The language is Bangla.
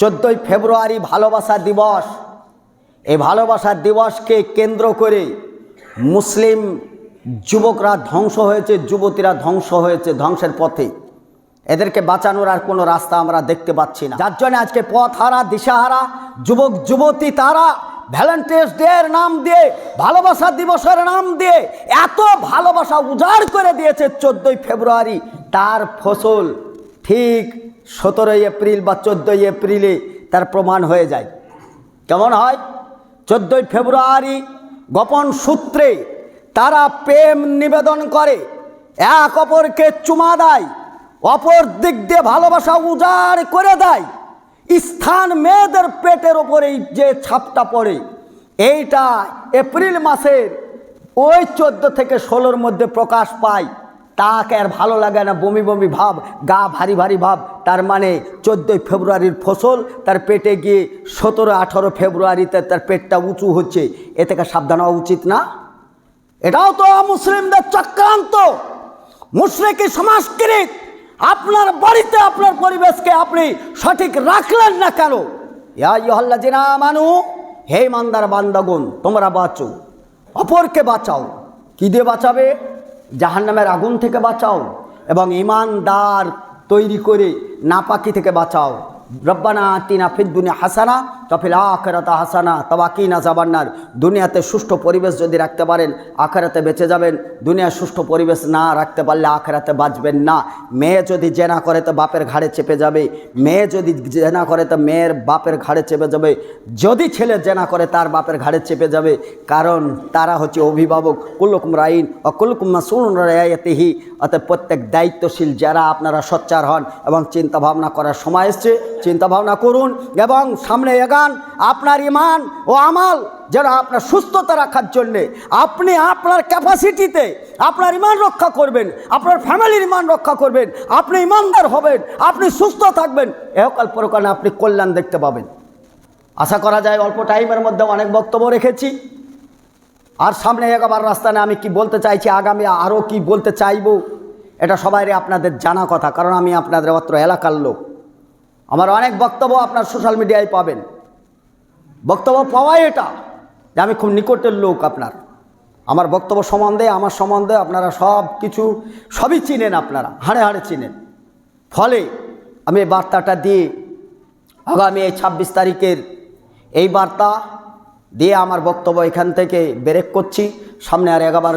14ই ফেব্রুয়ারি ভালোবাসা দিবস। এই ভালোবাসা দিবসকে কেন্দ্র করে মুসলিম যুবকরা ধ্বংস হয়েছে, যুবতীরা ধ্বংস হয়েছে, ধ্বংসের পথে। এদেরকে বাঁচানোর আর কোনো রাস্তা আমরা দেখতে পাচ্ছি না, যার জন্য আজকে পথহারা, দিশাহারা যুবক যুবতী তারা ভ্যালেন্টাইন্স ডে এর নাম দিয়ে, ভালোবাসা দিবসের নাম দিয়ে এত ভালোবাসা উজাড় করে দিয়েছে 14ই ফেব্রুয়ারি। তার ফসল ঠিক 17ই এপ্রিল বা 14ই এপ্রিলে তার প্রমাণ হয়ে যায়। কেমন হয়? 14ই ফেব্রুয়ারি গোপন সূত্রে তারা প্রেম নিবেদন করে, এক অপরকে চুমা দেয়, অপর দিক দিয়ে ভালোবাসা উজাড় করে দেয়। স্থান মেয়েদের পেটের ওপরেই যে ছাপটা পড়ে, এইটা এপ্রিল মাসের ওই 14 থেকে 16-র মধ্যে প্রকাশ পায়। তাকে আর ভালো লাগে না, বমি বমি ভাব, গা ভারী ভারী ভাব। তার মানে 14ই ফেব্রুয়ারির ফসল তার পেটে গিয়ে 17-18 ফেব্রুয়ারিতে তার পেটটা উঁচু হচ্ছে। এ থেকে সাবধান হওয়া উচিত না? এটাও তো মুসলিমদের চক্রান্ত, মুশরিকি সংস্কৃতি। আপনার বাড়িতে আপনার পরিবেশকে আপনি সঠিক রাখলেন না কেন? ইয়া আইয়ুহাল্লাযিনা আমানু, হে ইমানদার বান্দাগণ, তোমরা বাঁচো, অপরকে বাঁচাও। কি দিয়ে বাঁচাবে? জাহান্নামের আগুন থেকে বাঁচাও এবং ইমানদার তৈরি করে নাপাকি থেকে বাঁচাও। রব্বানা আতিনা ফিদ দুনিয়া হাসানা ওয়া ফিল আখিরাতি হাসানা ওয়া কিনা আযাবান্নার। দুনিয়াতে সুষ্ঠু পরিবেশ যদি রাখতে পারেন, আখিরাতে বেঁচে যাবেন। দুনিয়ার সুষ্ঠু পরিবেশ না রাখতে পারলে আখিরাতে বাঁচবেন না। মেয়ে যদি জেনা করে তো বাপের ঘাড়ে চেপে যাবে, মেয়ে যদি জেনা করে তো মেয়ের বাপের ঘাড়ে চেপে যাবে, যদি ছেলে জেনা করে তার বাপের ঘাড়ে চেপে যাবে। কারণ তারা হচ্ছে অভিভাবক। কুল্লুকুম রাইন ওয়া কুল্লুকুম মাসউলুন আন রাইয়াতিহি। অর্থাৎ প্রত্যেক দায়িত্বশীল যারা আপনারা সোচ্চার হন এবং চিন্তা ভাবনা করার সময় এসছে, চিন্তা ভাবনা করুন এবং সামনে এগান। আপনার ইমান ও আমাল যেন আপনার সুস্থতা রাখার জন্যে আপনি আপনার ক্যাপাসিটিতে আপনার ইমান রক্ষা করবেন, আপনার ফ্যামিলির ইমান রক্ষা করবেন, আপনি ইমানদার হবেন, আপনি সুস্থ থাকবেন, এহকাল পরকালে আপনি কল্যাণ দেখতে পাবেন। আশা করা যায় অল্প টাইমের মধ্যে অনেক বক্তব্য রেখেছি, আর সামনে এগাবার রাস্তা নেই। আমি কি বলতে চাইছি, আগামী আরও কি বলতে চাইব, এটা সবাইরে আপনাদের জানা কথা, কারণ আমি আপনাদের অত্র এলাকার লোক। আমার অনেক বক্তব্য আপনার সোশ্যাল মিডিয়ায় পাবেন। বক্তব্য পাওয়াই এটা যে আমি খুব নিকটের লোক আপনার। আমার বক্তব্য সম্বন্ধে, আমার সম্বন্ধে আপনারা সব কিছু সবই চিনেন, আপনারা হাড়ে হাড়ে চিনেন। ফলে আমি এই বার্তাটা দিয়ে আগামী এই 26 তারিখের এই বার্তা দিয়ে আমার বক্তব্য এখান থেকে ব্রেক করছি। সামনে আর এগাবার